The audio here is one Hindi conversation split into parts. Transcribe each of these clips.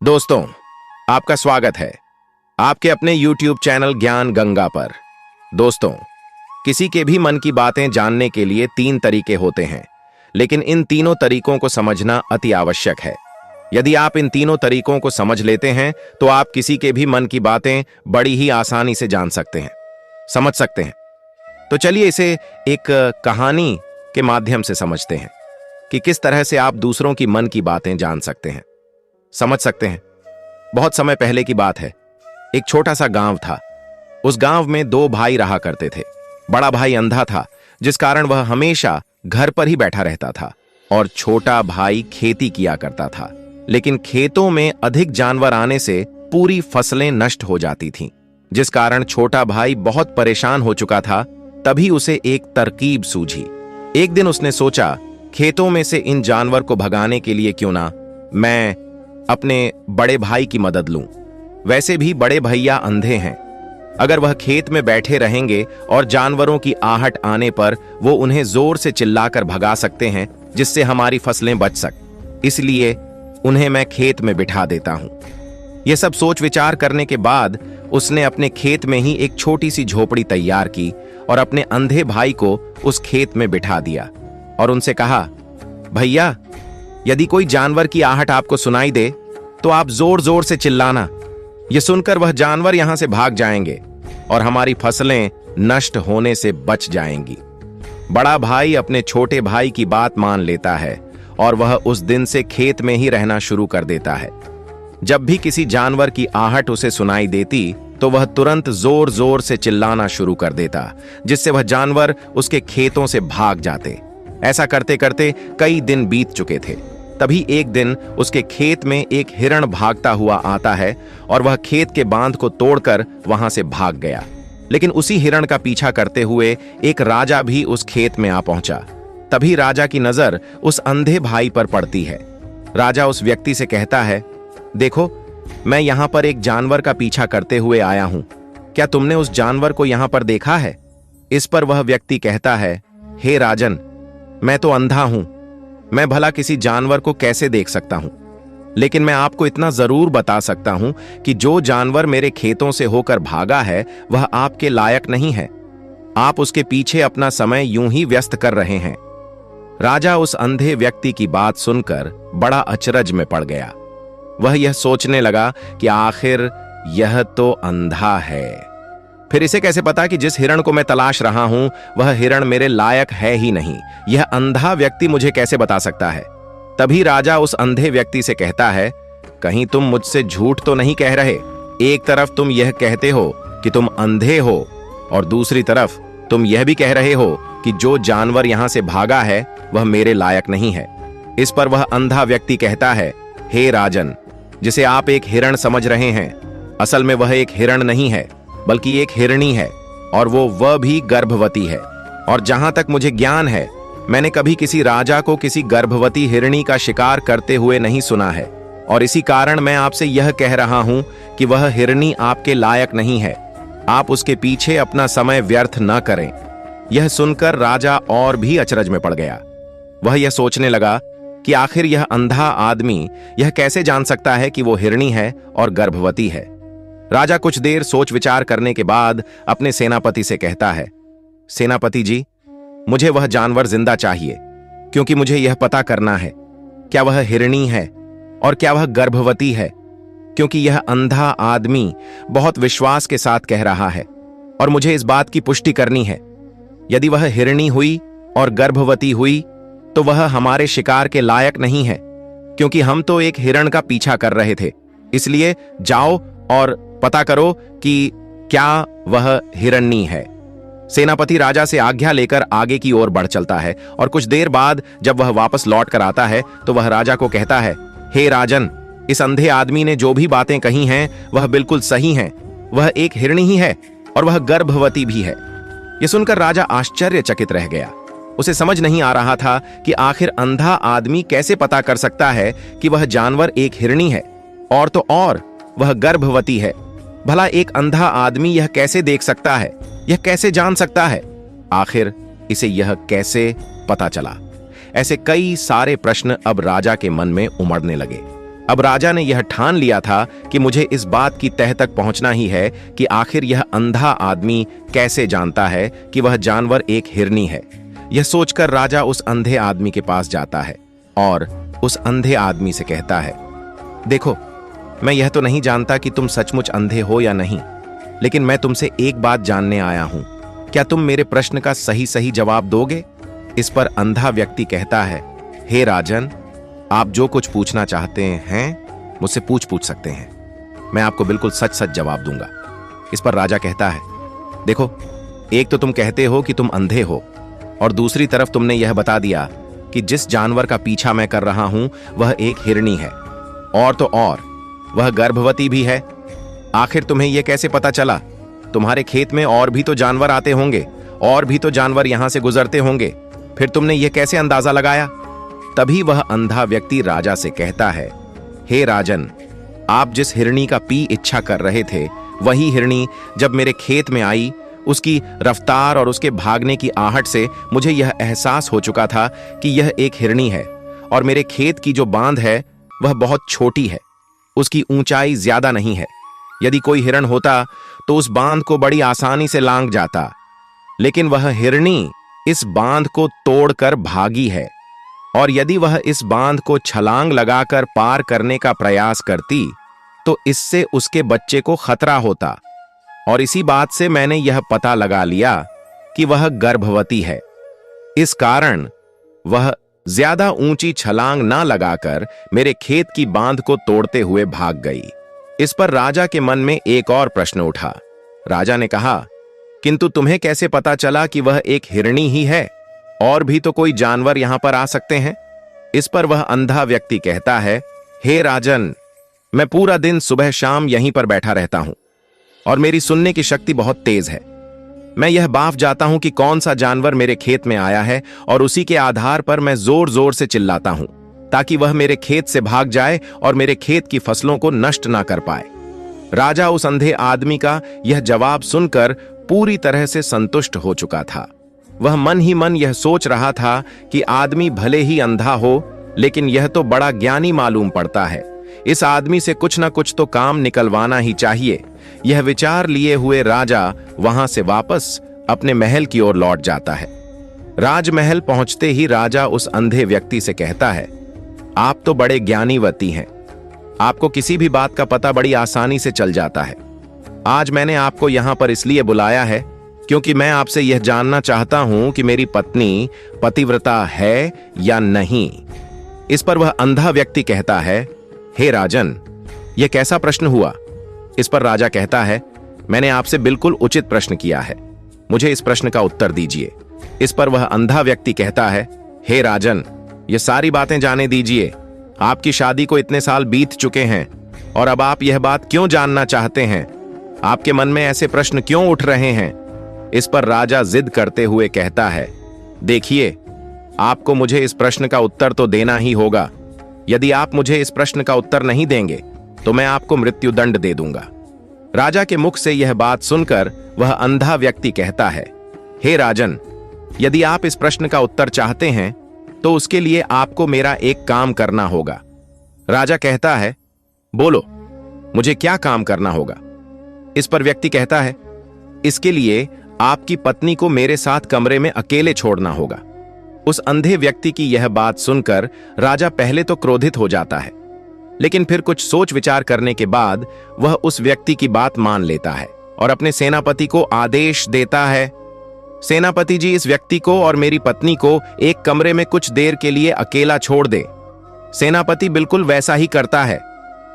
दोस्तों, आपका स्वागत है आपके अपने YouTube चैनल ज्ञान गंगा पर। दोस्तों, किसी के भी मन की बातें जानने के लिए 3 तरीके होते हैं, लेकिन इन तीनों तरीकों को समझना अति आवश्यक है। यदि आप इन तीनों तरीकों को समझ लेते हैं तो आप किसी के भी मन की बातें बड़ी ही आसानी से जान सकते हैं, समझ सकते हैं। तो चलिए इसे एक कहानी के माध्यम से समझते हैं कि किस तरह से आप दूसरों की मन की बातें जान सकते हैं, समझ सकते हैं। बहुत समय पहले की बात है। एक छोटा सा गांव था। उस गांव में 2 भाई रहा करते थे। बड़ा भाई अंधा था, जिस कारण वह हमेशा घर पर ही बैठा रहता था, और छोटा भाई खेती किया करता था। लेकिन खेतों में अधिक जानवर आने से पूरी फसलें नष्ट हो जाती थीं, जिस कारण छोटा भाई बहुत परेशान हो चुका था। तभी उसे एक तरकीब सूझी। एक दिन उसने सोचा, खेतों में से इन जानवर को भगाने के लिए क्यों ना मैं अपने बड़े भाई की मदद लूं। वैसे भी बड़े भैया अंधे हैं। अगर वह खेत में बैठे रहेंगे और जानवरों की आहट आने पर वो उन्हें जोर से चिल्लाकर भगा सकते हैं, जिससे हमारी फसलें बच सक। इसलिए उन्हें मैं खेत में बिठा देता हूं। यह सब सोच विचार करने के बाद उसने अपने खेत में ही एक छोटी सी झोपड़ी तैयार की और अपने अंधे भाई को उस खेत में बिठा दिया और उनसे कहा, भैया, यदि कोई जानवर की आहट आपको सुनाई दे तो आप जोर जोर से चिल्लाना। यह सुनकर वह जानवर यहां से भाग जाएंगे और हमारी फसलें नष्ट होने से बच जाएंगी। बड़ा भाई अपने छोटे भाई की बात मान लेता है और वह उस दिन से खेत में ही रहना शुरू कर देता है। जब भी किसी जानवर की आहट उसे सुनाई देती तो वह तुरंत जोर जोर से चिल्लाना शुरू कर देता, जिससे वह जानवर उसके खेतों से भाग जाते। ऐसा करते करते कई दिन बीत चुके थे। तभी एक दिन उसके खेत में एक हिरण भागता हुआ आता है और वह खेत के बांध को तोड़कर वहां से भाग गया। लेकिन उसी हिरण का पीछा करते हुए एक राजा भी उस खेत में आ पहुंचा। तभी राजा की नजर उस अंधे भाई पर पड़ती है। राजा उस व्यक्ति से कहता है, देखो, मैं यहां पर एक जानवर का पीछा करते हुए आया हूं। क्या तुमने उस जानवर को यहां पर देखा है? इस पर वह व्यक्ति कहता है, हे राजन, मैं तो अंधा हूं। मैं भला किसी जानवर को कैसे देख सकता हूं? लेकिन मैं आपको इतना जरूर बता सकता हूं कि जो जानवर मेरे खेतों से होकर भागा है वह आपके लायक नहीं है। आप उसके पीछे अपना समय यूं ही व्यस्त कर रहे हैं। राजा उस अंधे व्यक्ति की बात सुनकर बड़ा अचरज में पड़ गया। वह यह सोचने लगा कि आखिर यह तो अंधा है। फिर इसे कैसे पता कि जिस हिरण को मैं तलाश रहा हूं वह हिरण मेरे लायक है ही नहीं? यह अंधा व्यक्ति मुझे कैसे बता सकता है? तभी राजा उस अंधे व्यक्ति से कहता है, कहीं तुम मुझसे झूठ तो नहीं कह रहे? एक तरफ तुम यह कहते हो कि तुम अंधे हो और दूसरी तरफ तुम यह भी कह रहे हो कि जो जानवर यहां से भागा है वह मेरे लायक नहीं है। इस पर वह अंधा व्यक्ति कहता है, हे राजन, जिसे आप एक हिरण समझ रहे हैं, असल में वह एक हिरण नहीं है बल्कि एक हिरणी है, और वह भी गर्भवती है। और जहां तक मुझे ज्ञान है, मैंने कभी किसी राजा को किसी गर्भवती हिरणी का शिकार करते हुए नहीं सुना है, और इसी कारण मैं आपसे यह कह रहा हूं कि वह हिरणी आपके लायक नहीं है। आप उसके पीछे अपना समय व्यर्थ न करें। यह सुनकर राजा और भी अचरज में पड़ गया। वह यह सोचने लगा कि आखिर यह अंधा आदमी यह कैसे जान सकता है कि वो हिरणी है और गर्भवती है। राजा कुछ देर सोच विचार करने के बाद अपने सेनापति से कहता है, सेनापति जी, मुझे वह जानवर जिंदा चाहिए, क्योंकि मुझे यह पता करना है क्या वह हिरणी है और क्या वह गर्भवती है, क्योंकि यह अंधा आदमी बहुत विश्वास के साथ कह रहा है और मुझे इस बात की पुष्टि करनी है। यदि वह हिरणी हुई और गर्भवती हुई तो वह हमारे शिकार के लायक नहीं है, क्योंकि हम तो एक हिरण का पीछा कर रहे थे। इसलिए जाओ और पता करो कि क्या वह हिरणी है। सेनापति राजा से आज्ञा लेकर आगे की ओर बढ़ चलता है, और कुछ देर बाद जब वह वापस लौट कर आता है तो वह राजा को कहता है, हे राजन, इस अंधे आदमी ने जो भी बातें कही हैं वह बिल्कुल सही हैं। वह एक हिरणी ही है और वह गर्भवती भी है। यह सुनकर राजा आश्चर्यचकित रह गया। उसे समझ नहीं आ रहा था कि आखिर अंधा आदमी कैसे पता कर सकता है कि वह जानवर एक हिरणी है, और तो और वह गर्भवती है। भला एक अंधा आदमी यह कैसे देख सकता है? यह कैसे जान सकता है? आखिर इसे यह कैसे पता चला? ऐसे कई सारे प्रश्न अब राजा के मन में उमड़ने लगे। अब राजा ने यह ठान लिया था कि मुझे इस बात की तह तक पहुंचना ही है कि आखिर यह अंधा आदमी कैसे जानता है कि वह जानवर एक हिरनी है। यह सोचकर राजा उस अंधे आदमी के पास जाता है और उस अंधे आदमी से कहता है, देखो, मैं यह तो नहीं जानता कि तुम सचमुच अंधे हो या नहीं, लेकिन मैं तुमसे एक बात जानने आया हूं। क्या तुम मेरे प्रश्न का सही सही जवाब दोगे? इस पर अंधा व्यक्ति कहता है, हे राजन, आप जो कुछ पूछना चाहते हैं मुझसे पूछ सकते हैं। मैं आपको बिल्कुल सच सच जवाब दूंगा। इस पर राजा कहता है, देखो, एक तो तुम कहते हो कि तुम अंधे हो और दूसरी तरफ तुमने यह बता दिया कि जिस जानवर का पीछा मैं कर रहा हूं वह एक हिरनी है, और तो और वह गर्भवती भी है। आखिर तुम्हें यह कैसे पता चला? तुम्हारे खेत में और भी तो जानवर आते होंगे, और भी तो जानवर यहां से गुजरते होंगे, फिर तुमने यह कैसे अंदाजा लगाया? तभी वह अंधा व्यक्ति राजा से कहता है, हे राजन, आप जिस हिरनी का पी इच्छा कर रहे थे वही हिरनी जब मेरे खेत में आई, उसकी रफ्तार और उसके भागने की आहट से मुझे यह एहसास हो चुका था कि यह एक हिरनी है, और मेरे खेत की जो बांध है वह बहुत छोटी है, उसकी ऊंचाई ज्यादा नहीं है। यदि कोई हिरण होता तो उस बांध को बड़ी आसानी से लांघ जाता, लेकिन वह हिरनी इस बांध को तोड़कर भागी है, और यदि वह इस बांध को छलांग लगाकर पार करने का प्रयास करती तो इससे उसके बच्चे को खतरा होता, और इसी बात से मैंने यह पता लगा लिया कि वह गर्भवती है। इस कारण वह ज्यादा ऊंची छलांग ना लगाकर मेरे खेत की बांध को तोड़ते हुए भाग गई। इस पर राजा के मन में एक और प्रश्न उठा। राजा ने कहा, किंतु तुम्हें कैसे पता चला कि वह एक हिरनी ही है? और भी तो कोई जानवर यहां पर आ सकते हैं। इस पर वह अंधा व्यक्ति कहता है, हे राजन, मैं पूरा दिन सुबह शाम यहीं पर बैठा रहता हूं और मेरी सुनने की शक्ति बहुत तेज है। मैं यह बाफ जाता हूं कि कौन सा जानवर मेरे खेत में आया है, और उसी के आधार पर मैं जोर जोर से चिल्लाता हूं ताकि वह मेरे खेत से भाग जाए और मेरे खेत की फसलों को नष्ट ना कर पाए। राजा उस अंधे आदमी का यह जवाब सुनकर पूरी तरह से संतुष्ट हो चुका था। वह मन ही मन यह सोच रहा था कि आदमी भले ही अंधा हो, लेकिन यह तो बड़ा ज्ञानी मालूम पड़ता है। इस आदमी से कुछ ना कुछ तो काम निकलवाना ही चाहिए। यह विचार लिए हुए राजा वहां से वापस अपने महल की ओर लौट जाता है। राजमहल पहुंचते ही राजा उस अंधे व्यक्ति से कहता है, आप तो बड़े ज्ञानीवती हैं, आपको किसी भी बात का पता बड़ी आसानी से चल जाता है। आज मैंने आपको यहां पर इसलिए बुलाया है क्योंकि मैं आपसे यह जानना चाहता हूं कि मेरी पत्नी पतिव्रता है या नहीं। इस पर वह अंधा व्यक्ति कहता है, हे राजन, यह कैसा प्रश्न हुआ? इस पर राजा कहता है, मैंने आपसे बिल्कुल उचित प्रश्न किया है, मुझे इस प्रश्न का उत्तर दीजिए। इस पर वह अंधा व्यक्ति कहता है, हे राजन, ये सारी बातें जाने दीजिए। आपकी शादी को इतने साल बीत चुके हैं और अब आप यह बात क्यों जानना चाहते हैं? आपके मन में ऐसे प्रश्न क्यों उठ रहे हैं? इस पर राजा जिद करते हुए कहता है, देखिए, आपको मुझे इस प्रश्न का उत्तर तो देना ही होगा। यदि आप मुझे इस प्रश्न का उत्तर नहीं देंगे तो मैं आपको मृत्युदंड दे दूंगा। राजा के मुख से यह बात सुनकर वह अंधा व्यक्ति कहता है, हे राजन, यदि आप इस प्रश्न का उत्तर चाहते हैं तो उसके लिए आपको मेरा एक काम करना होगा। राजा कहता है, बोलो, मुझे क्या काम करना होगा? इस पर व्यक्ति कहता है, इसके लिए आपकी पत्नी को मेरे साथ कमरे में अकेले छोड़ना होगा। उस अंधे व्यक्ति की यह बात सुनकर राजा पहले तो क्रोधित हो जाता है, लेकिन फिर कुछ सोच विचार करने के बाद वह उस व्यक्ति की बात मान लेता है और अपने सेनापति को आदेश देता है, सेनापति जी, इस व्यक्ति को और मेरी पत्नी को एक कमरे में कुछ देर के लिए अकेला छोड़ दे। सेनापति बिल्कुल वैसा ही करता है।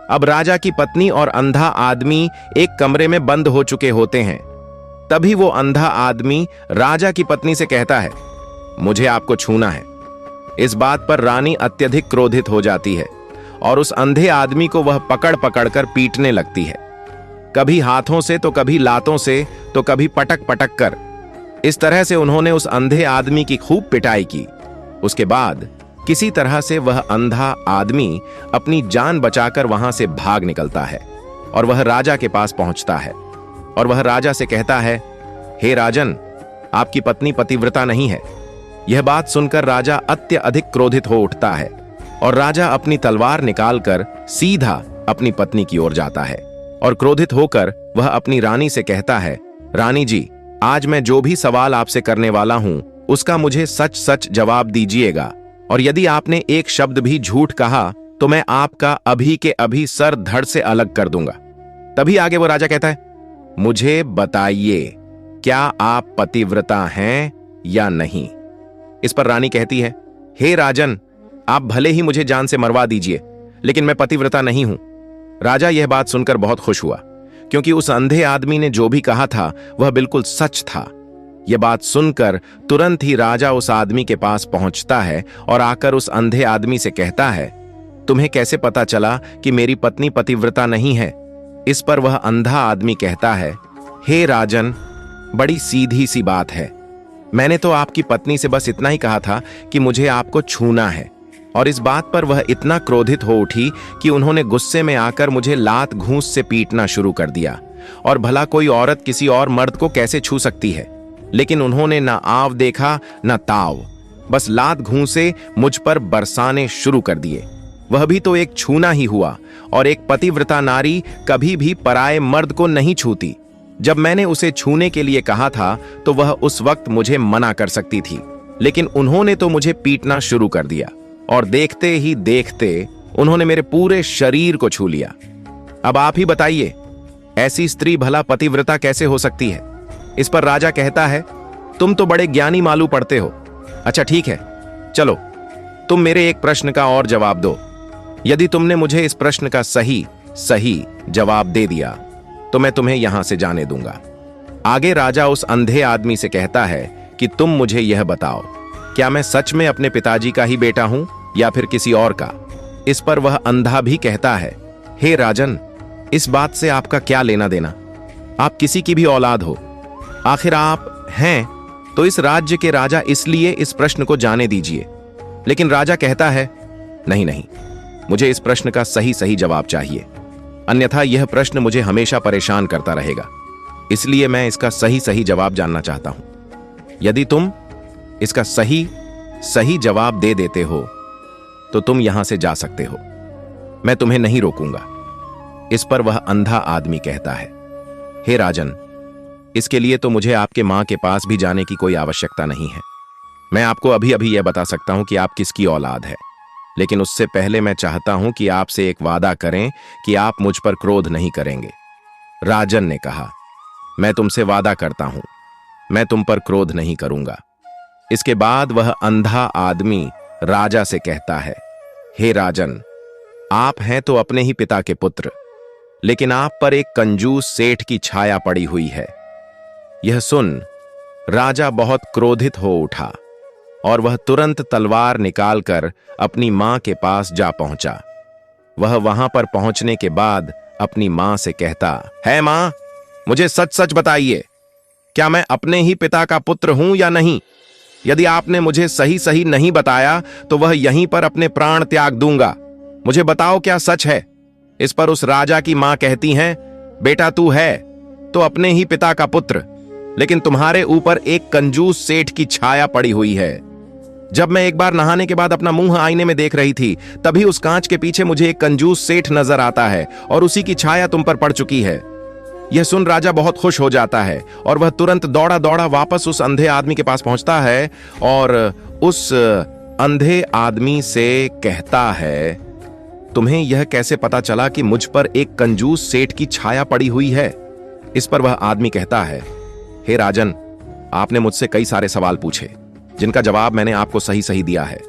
अब राजा की पत्नी और अंधा आदमी एक कमरे में बंद हो चुके होते हैं। तभी वो अंधा आदमी राजा की पत्नी से कहता है, मुझे आपको छूना है। इस बात पर रानी अत्यधिक क्रोधित हो जाती है और उस अंधे आदमी को वह पकड़ पकड़ कर पीटने लगती है, कभी हाथों से तो कभी लातों से तो कभी पटक पटक कर। इस तरह से उन्होंने उस अंधे आदमी की खूब पिटाई की। उसके बाद किसी तरह से वह अंधा आदमी अपनी जान बचाकर वहां से भाग निकलता है और वह राजा के पास पहुंचता है और वह राजा से कहता है, हे राजन, आपकी पत्नी पतिव्रता नहीं है। यह बात सुनकर राजा अत्यधिक क्रोधित हो उठता है और राजा अपनी तलवार निकालकर सीधा अपनी पत्नी की ओर जाता है और क्रोधित होकर वह अपनी रानी से कहता है, रानी जी, आज मैं जो भी सवाल आपसे करने वाला हूं उसका मुझे सच सच जवाब दीजिएगा, और यदि आपने एक शब्द भी झूठ कहा तो मैं आपका अभी के अभी सर धड़ से अलग कर दूंगा। तभी आगे वो राजा कहता है, मुझे बताइए, क्या आप पतिव्रता हैं या नहीं? इस पर रानी कहती है, हे राजन, आप भले ही मुझे जान से मरवा दीजिए, लेकिन मैं पतिव्रता नहीं हूं। राजा यह बात सुनकर बहुत खुश हुआ, क्योंकि उस अंधे आदमी ने जो भी कहा था वह बिल्कुल सच था। यह बात सुनकर तुरंत ही राजा उस आदमी के पास पहुंचता है और आकर उस अंधे आदमी से कहता है, तुम्हें कैसे पता चला कि मेरी पत्नी पतिव्रता नहीं है? इस पर वह अंधा आदमी कहता है, हे राजन, बड़ी सीधी सी बात है। मैंने तो आपकी पत्नी से बस इतना ही कहा था कि मुझे आपको छूना है, और इस बात पर वह इतना क्रोधित हो उठी कि उन्होंने गुस्से में आकर मुझे लात घूंस से पीटना शुरू कर दिया। और भला कोई औरत किसी और मर्द को कैसे छू सकती है? लेकिन उन्होंने ना आव देखा ना ताव, बस लात घूंसे मुझ पर बरसाने शुरू कर दिए। वह भी तो एक छूना ही हुआ, और एक पतिव्रता नारी कभी भी पराये मर्द को नहीं छूती। जब मैंने उसे छूने के लिए कहा था तो वह उस वक्त मुझे मना कर सकती थी, लेकिन उन्होंने तो मुझे पीटना शुरू कर दिया, और देखते ही देखते उन्होंने मेरे पूरे शरीर को छू लिया। अब आप ही बताइए, ऐसी स्त्री भला पतिव्रता कैसे हो सकती है? इस पर राजा कहता है, तुम तो बड़े ज्ञानी मालूम पड़ते हो। अच्छा ठीक है, चलो तुम मेरे एक प्रश्न का और जवाब दो। यदि तुमने मुझे इस प्रश्न का सही सही जवाब दे दिया तो मैं तुम्हें यहां से जाने दूंगा। आगे राजा उस अंधे आदमी से कहता है कि तुम मुझे यह बताओ, क्या मैं सच में अपने पिताजी का ही बेटा हूं या फिर किसी और का? इस पर वह अंधा भी कहता है, हे राजन, इस बात से आपका क्या लेना देना? आप किसी की भी औलाद हो, आखिर आप हैं तो इस राज्य के राजा, इसलिए इस प्रश्न को जाने दीजिए। लेकिन राजा कहता है, नहीं नहीं, मुझे इस प्रश्न का सही सही जवाब चाहिए, अन्यथा यह प्रश्न मुझे हमेशा परेशान करता रहेगा। इसलिए मैं इसका सही सही जवाब जानना चाहता हूं। यदि तुम इसका सही सही जवाब दे देते हो तो तुम यहां से जा सकते हो, मैं तुम्हें नहीं रोकूंगा। इस पर वह अंधा आदमी कहता है, हे राजन, इसके लिए तो मुझे आपके मां के पास भी जाने की कोई आवश्यकता नहीं है। मैं आपको अभी अभी यह बता सकता हूं कि आप किसकी औलाद है, लेकिन उससे पहले मैं चाहता हूं कि आपसे एक वादा करें कि आप मुझ पर क्रोध नहीं करेंगे। राजन ने कहा, मैं तुमसे वादा करता हूं, मैं तुम पर क्रोध नहीं करूंगा। इसके बाद वह अंधा आदमी राजा से कहता है, हे राजन, आप हैं तो अपने ही पिता के पुत्र, लेकिन आप पर एक कंजूस सेठ की छाया पड़ी हुई है। यह सुन राजा बहुत क्रोधित हो उठा और वह तुरंत तलवार निकालकर अपनी मां के पास जा पहुंचा। वह वहां पर पहुंचने के बाद अपनी मां से कहता है, मां, मुझे सच सच बताइए, क्या मैं अपने ही पिता का पुत्र हूं या नहीं? यदि आपने मुझे सही सही नहीं बताया तो वह यहीं पर अपने प्राण त्याग दूंगा। मुझे बताओ, क्या सच है? इस पर उस राजा की मां कहती हैं, बेटा तू है तो अपने ही पिता का पुत्र, लेकिन तुम्हारे ऊपर एक कंजूस सेठ की छाया पड़ी हुई है। जब मैं एक बार नहाने के बाद अपना मुंह आईने में देख रही थी, तभी उस कांच के पीछे मुझे एक कंजूस सेठ नजर आता है और उसी की छाया तुम पर पड़ चुकी है। यह सुन राजा बहुत खुश हो जाता है और वह तुरंत दौड़ा दौड़ा वापस उस अंधे आदमी के पास पहुंचता है और उस अंधे आदमी से कहता है, तुम्हें यह कैसे पता चला कि मुझ पर एक कंजूस सेठ की छाया पड़ी हुई है? इस पर वह आदमी कहता है, हे राजन, आपने मुझसे कई सारे सवाल पूछे जिनका जवाब मैंने आपको सही सही दिया है।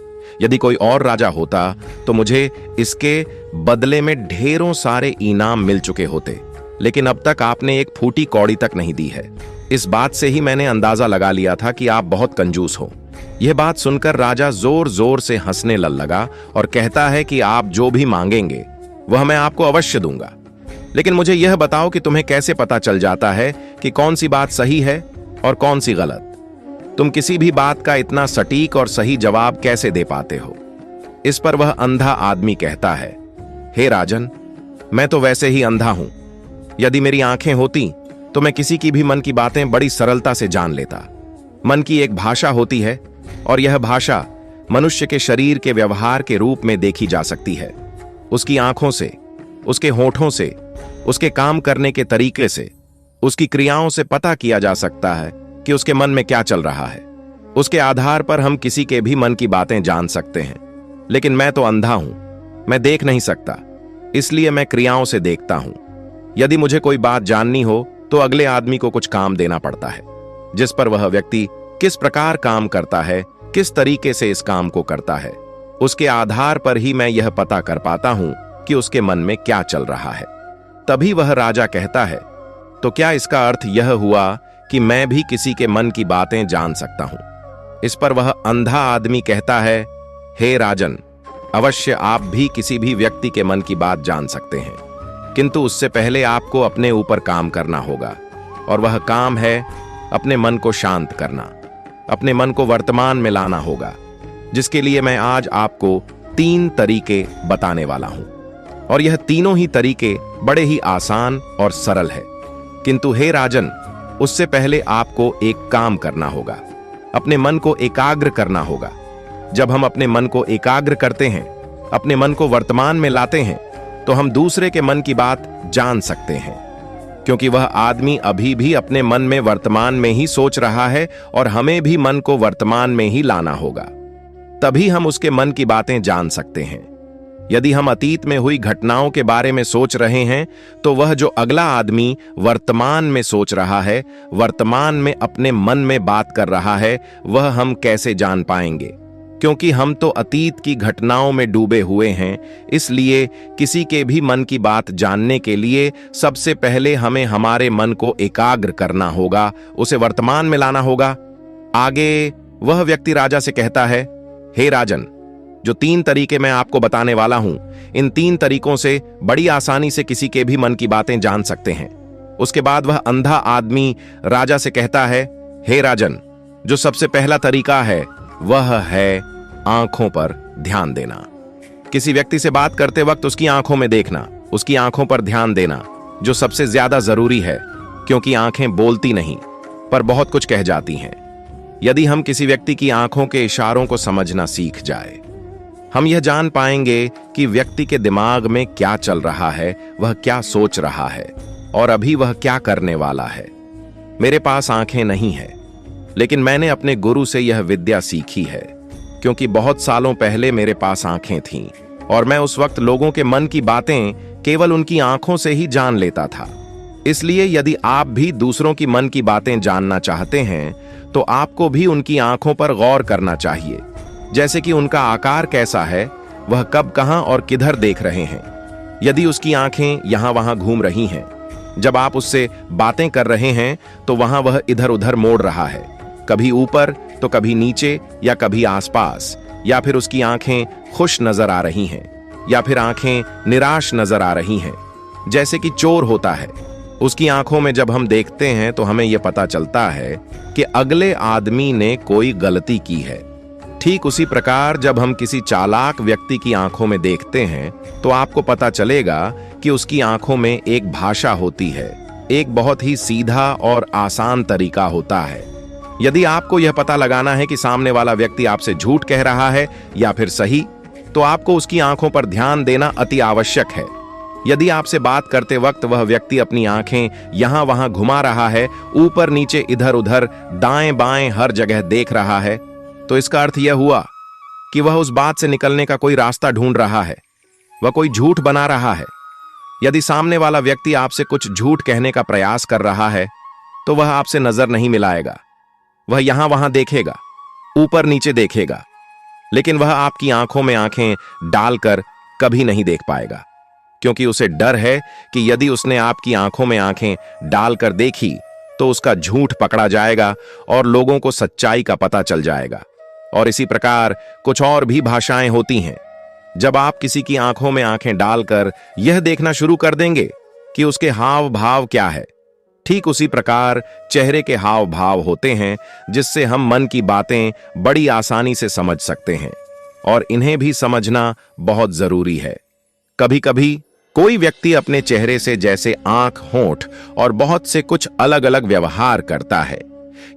यदि कोई और राजा होता तो मुझे इसके बदले में ढेरों सारे इनाम मिल चुके होते, लेकिन अब तक आपने एक फूटी कौड़ी तक नहीं दी है। इस बात से ही मैंने अंदाजा लगा लिया था कि आप बहुत कंजूस हो। यह बात सुनकर राजा जोर जोर से हंसने लगा और कहता है कि आप जो भी मांगेंगे वह मैं आपको अवश्य दूंगा, लेकिन मुझे यह बताओ कि तुम्हें कैसे पता चल जाता है कि कौन सी बात सही है और कौन सी गलत? तुम किसी भी बात का इतना सटीक और सही जवाब कैसे दे पाते हो? इस पर वह अंधा आदमी कहता है, हे राजन, मैं तो वैसे ही अंधा हूं। यदि मेरी आंखें होती तो मैं किसी की भी मन की बातें बड़ी सरलता से जान लेता। मन की एक भाषा होती है और यह भाषा मनुष्य के शरीर के व्यवहार के रूप में देखी जा सकती है। उसकी आंखों से, उसके होठों से, उसके काम करने के तरीके से, उसकी क्रियाओं से पता किया जा सकता है कि उसके मन में क्या चल रहा है। उसके आधार पर हम किसी के भी मन की बातें जान सकते हैं। लेकिन मैं तो अंधा हूं, मैं देख नहीं सकता, इसलिए मैं क्रियाओं से देखता हूं। यदि मुझे कोई बात जाननी हो तो अगले आदमी को कुछ काम देना पड़ता है, जिस पर वह व्यक्ति किस प्रकार काम करता है, किस तरीके से इस काम को करता है, उसके आधार पर ही मैं यह पता कर पाता हूं कि उसके मन में क्या चल रहा है। तभी वह राजा कहता है, तो क्या इसका अर्थ यह हुआ कि मैं भी किसी के मन की बातें जान सकता हूं? इस पर वह अंधा आदमी कहता है, हे राजन, अवश्य आप भी किसी भी व्यक्ति के मन की बात जान सकते हैं, किंतु उससे पहले आपको अपने ऊपर काम करना होगा, और वह काम है अपने मन को शांत करना, अपने मन को वर्तमान में लाना होगा, जिसके लिए मैं आज आपको 3 तरीके बताने वाला हूं। और यह तीनों ही तरीके बड़े ही आसान और सरल है। किंतु हे राजन, उससे पहले आपको एक काम करना होगा, अपने मन को एकाग्र करना होगा। जब हम अपने मन को एकाग्र करते हैं, अपने मन को वर्तमान में लाते हैं, तो हम दूसरे के मन की बात जान सकते हैं, क्योंकि वह आदमी अभी भी अपने मन में वर्तमान में ही सोच रहा है और हमें भी मन को वर्तमान में ही लाना होगा। तभी हम उसके मन की बातें जान सकते हैं। यदि हम अतीत में हुई घटनाओं के बारे में सोच रहे हैं, तो वह जो अगला आदमी वर्तमान में सोच रहा है, वर्तमान में अपने मन में बात कर रहा है, वह हम कैसे जान पाएंगे? क्योंकि हम तो अतीत की घटनाओं में डूबे हुए हैं। इसलिए किसी के भी मन की बात जानने के लिए सबसे पहले हमें हमारे मन को एकाग्र करना होगा, उसे वर्तमान में लाना होगा। आगे वह व्यक्ति राजा से कहता है, हे राजन, जो 3 तरीके मैं आपको बताने वाला हूं, इन 3 तरीकों से बड़ी आसानी से किसी के भी मन की बातें जान सकते हैं। उसके बाद वह अंधा आदमी राजा से कहता है, हे राजन, जो सबसे पहला तरीका है वह है आंखों पर ध्यान देना। किसी व्यक्ति से बात करते वक्त उसकी आंखों में देखना, उसकी आंखों पर ध्यान देना, जो सबसे ज्यादा जरूरी है, क्योंकि आंखें बोलती नहीं पर बहुत कुछ कह जाती हैं। यदि हम किसी व्यक्ति की आंखों के इशारों को समझना सीख जाए, हम यह जान पाएंगे कि व्यक्ति के दिमाग में क्या चल रहा है, वह क्या सोच रहा है और अभी वह क्या करने वाला है। मेरे पास आंखें नहीं है, लेकिन मैंने अपने गुरु से यह विद्या सीखी है, क्योंकि बहुत सालों पहले मेरे पास आंखें थीं और मैं उस वक्त लोगों के मन की बातें केवल उनकी आंखों से ही जान लेता था। इसलिए यदि आप भी दूसरों की मन की बातें जानना चाहते हैं, तो आपको भी उनकी आंखों पर गौर करना चाहिए, जैसे कि उनका आकार कैसा है, वह कब, कहां और किधर देख रहे हैं। यदि उसकी आंखें यहां वहां घूम रही हैं, जब आप उससे बातें कर रहे हैं, तो वहां वह इधर उधर मोड़ रहा है, कभी ऊपर तो कभी नीचे या कभी आसपास, या फिर उसकी आंखें खुश नजर आ रही हैं या फिर आंखें निराश नजर आ रही हैं, जैसे कि चोर होता है। उसकी आंखों में जब हम देखते हैं तो हमें यह पता चलता है कि अगले आदमी ने कोई गलती की है। ठीक उसी प्रकार जब हम किसी चालाक व्यक्ति की आंखों में देखते हैं, तो आपको पता चलेगा कि उसकी आंखों में एक भाषा होती है, एक बहुत ही सीधा और आसान तरीका होता है। यदि आपको यह पता लगाना है कि सामने वाला व्यक्ति आपसे झूठ कह रहा है या फिर सही, तो आपको उसकी आंखों पर ध्यान देना अति आवश्यक है। यदि आपसे बात करते वक्त वह व्यक्ति अपनी आंखें यहां वहां घुमा रहा है, ऊपर नीचे इधर उधर दाएं बाएं हर जगह देख रहा है, तो इसका अर्थ यह हुआ कि वह उस बात से निकलने का कोई रास्ता ढूंढ रहा है, वह कोई झूठ बना रहा है। यदि सामने वाला व्यक्ति आपसे कुछ झूठ कहने का प्रयास कर रहा है, तो वह आपसे नजर नहीं मिलाएगा, वह यहां वहां देखेगा, ऊपर नीचे देखेगा, लेकिन वह आपकी आंखों में आंखें डालकर कभी नहीं देख पाएगा, क्योंकि उसे डर है कि यदि उसने आपकी आंखों में आंखें डालकर देखी तो उसका झूठ पकड़ा जाएगा और लोगों को सच्चाई का पता चल जाएगा। और इसी प्रकार कुछ और भी भाषाएं होती हैं। जब आप किसी की आंखों में आंखें डालकर यह देखना शुरू कर देंगे कि उसके हाव भाव क्या है, ठीक उसी प्रकार चेहरे के हाव भाव होते हैं, जिससे हम मन की बातें बड़ी आसानी से समझ सकते हैं, और इन्हें भी समझना बहुत जरूरी है। कभी कभी कोई व्यक्ति अपने चेहरे से जैसे आंख, होंठ और बहुत से कुछ अलग अलग व्यवहार करता है।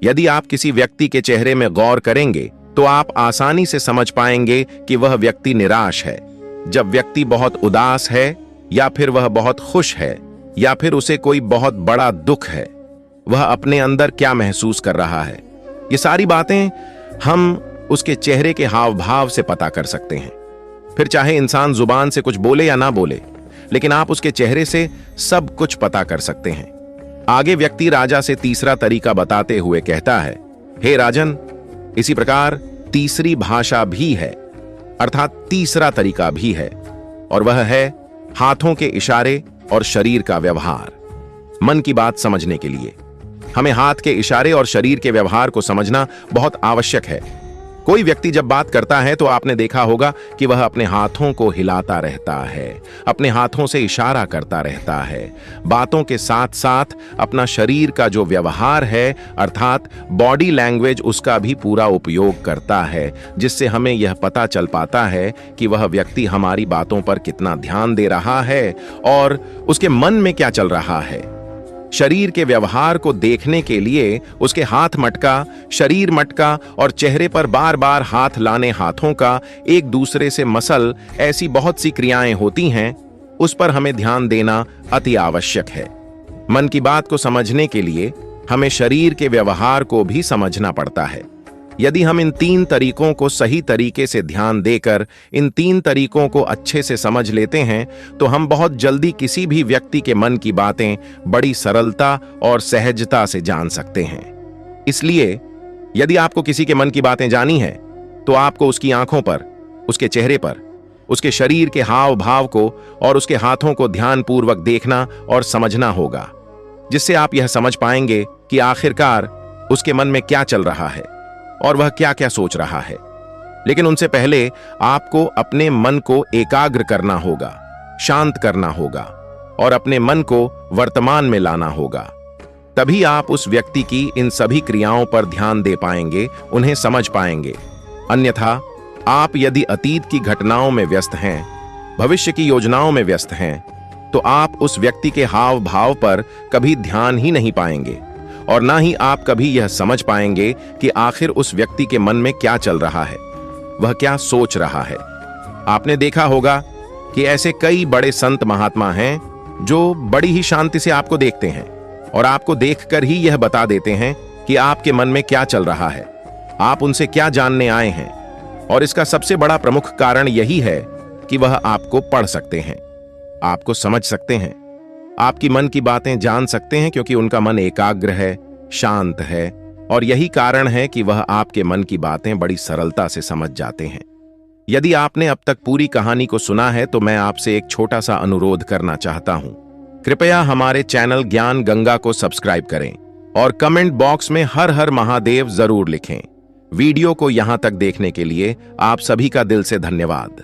यदि आप किसी व्यक्ति के चेहरे में गौर करेंगे तो आप आसानी से समझ पाएंगे कि वह व्यक्ति निराश है, जब व्यक्ति बहुत उदास है, या फिर वह बहुत खुश है, या फिर उसे कोई बहुत बड़ा दुख है। वह अपने अंदर क्या महसूस कर रहा है, ये सारी बातें हम उसके चेहरे के हाव भाव से पता कर सकते हैं। फिर चाहे इंसान जुबान से कुछ बोले या ना बोले, लेकिन आप उसके चेहरे से सब कुछ पता कर सकते हैं। आगे व्यक्ति राजा से तीसरा तरीका बताते हुए कहता है, हे राजन, इसी प्रकार तीसरी भाषा भी है, अर्थात तीसरा तरीका भी है, और वह है हाथों के इशारे और शरीर का व्यवहार। मन की बात समझने के लिए हमें हाथ के इशारे और शरीर के व्यवहार को समझना बहुत आवश्यक है। कोई व्यक्ति जब बात करता है तो आपने देखा होगा कि वह अपने हाथों को हिलाता रहता है, अपने हाथों से इशारा करता रहता है। बातों के साथ साथ अपना शरीर का जो व्यवहार है, अर्थात बॉडी लैंग्वेज, उसका भी पूरा उपयोग करता है, जिससे हमें यह पता चल पाता है कि वह व्यक्ति हमारी बातों पर कितना ध्यान दे रहा है और उसके मन में क्या चल रहा है। शरीर के व्यवहार को देखने के लिए उसके हाथ मटका, शरीर मटका और चेहरे पर बार बार हाथ लाने, हाथों का एक दूसरे से मसल, ऐसी बहुत सी क्रियाएं होती हैं, उस पर हमें ध्यान देना अति आवश्यक है। मन की बात को समझने के लिए हमें शरीर के व्यवहार को भी समझना पड़ता है। यदि हम इन तीन तरीकों को सही तरीके से ध्यान देकर इन तीन तरीकों को अच्छे से समझ लेते हैं तो हम बहुत जल्दी किसी भी व्यक्ति के मन की बातें बड़ी सरलता और सहजता से जान सकते हैं। इसलिए यदि आपको किसी के मन की बातें जानी है तो आपको उसकी आंखों पर, उसके चेहरे पर, उसके शरीर के हाव भाव को और उसके हाथों को ध्यानपूर्वक देखना और समझना होगा, जिससे आप यह समझ पाएंगे कि आखिरकार उसके मन में क्या चल रहा है और वह क्या क्या सोच रहा है। लेकिन उनसे पहले आपको अपने मन को एकाग्र करना होगा, शांत करना होगा और अपने मन को वर्तमान में लाना होगा। तभी आप उस व्यक्ति की इन सभी क्रियाओं पर ध्यान दे पाएंगे, उन्हें समझ पाएंगे। अन्यथा आप यदि अतीत की घटनाओं में व्यस्त हैं, भविष्य की योजनाओं में व्यस्त हैं, तो आप उस व्यक्ति के हाव भाव पर कभी ध्यान ही नहीं पाएंगे और ना ही आप कभी यह समझ पाएंगे कि आखिर उस व्यक्ति के मन में क्या चल रहा है, वह क्या सोच रहा है। आपने देखा होगा कि ऐसे कई बड़े संत महात्मा हैं जो बड़ी ही शांति से आपको देखते हैं और आपको देखकर ही यह बता देते हैं कि आपके मन में क्या चल रहा है, आप उनसे क्या जानने आए हैं। और इसका सबसे बड़ा प्रमुख कारण यही है कि वह आपको पढ़ सकते हैं, आपको समझ सकते हैं, आपकी मन की बातें जान सकते हैं, क्योंकि उनका मन एकाग्र है, शांत है, और यही कारण है कि वह आपके मन की बातें बड़ी सरलता से समझ जाते हैं। यदि आपने अब तक पूरी कहानी को सुना है तो मैं आपसे एक छोटा सा अनुरोध करना चाहता हूं। कृपया हमारे चैनल ज्ञान गंगा को सब्सक्राइब करें और कमेंट बॉक्स में हर हर महादेव जरूर लिखें। वीडियो को यहां तक देखने के लिए आप सभी का दिल से धन्यवाद।